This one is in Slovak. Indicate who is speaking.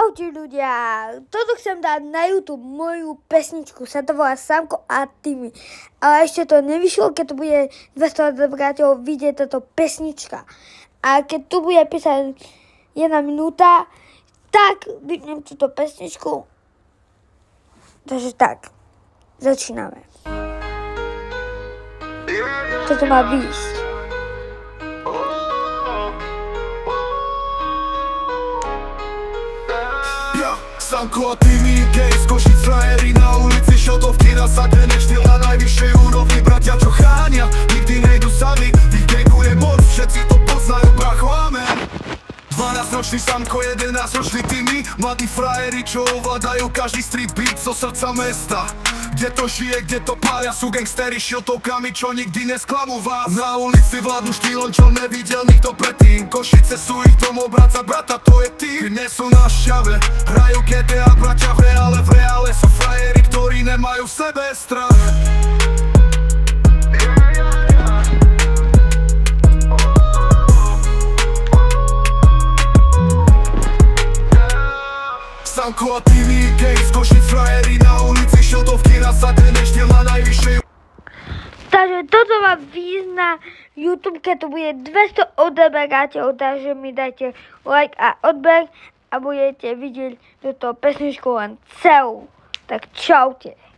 Speaker 1: Čaute ľudia, toto chcem dať na YouTube moju pesničku, sa to volá Samko a Timmy. Ale ešte to nevyšlo, keď to bude 200 odberateľov, vyjde táto pesnička. A keď tu bude písať 1 minúta, tak vypnem túto pesničku. Takže tak, začíname. Toto má výjsť.
Speaker 2: Samko a Timmy, gej z Košic, frajeri na ulici, šotovky nasadené, štýl na najvyššej úrovni, bratia čo chránia, nikdy nejdu sami, ich gangu je moc, všetci to poznajú, bracho, amen. 12-ročný Samko, 11-ročný Timmy, mladí frajeri, čo ovládajú každý street beat zo srdca mesta. Kde to žije, kde to pália, sú gangsteri šiltovkami, čo nikdy nesklamú vás. Na ulici vládnu štýlom, čo nevidel nikto predtým. Košice sú ich domov, brat za brata, to je tým. Dnes sú na šťave, hrajú GTA, bratia v reále sú frajeri, ktorí nemajú v sebe strach. Samko a Timmy, gej z Košic, frajeri na ulici, šiltovky nasadené, štýl na najvyššej.
Speaker 1: Takže toto má výjsť na YouTube, keď to bude 200 odberateľov, takže mi dajte like a odber a budete vidieť túto pesničku len celú. Tak čaute.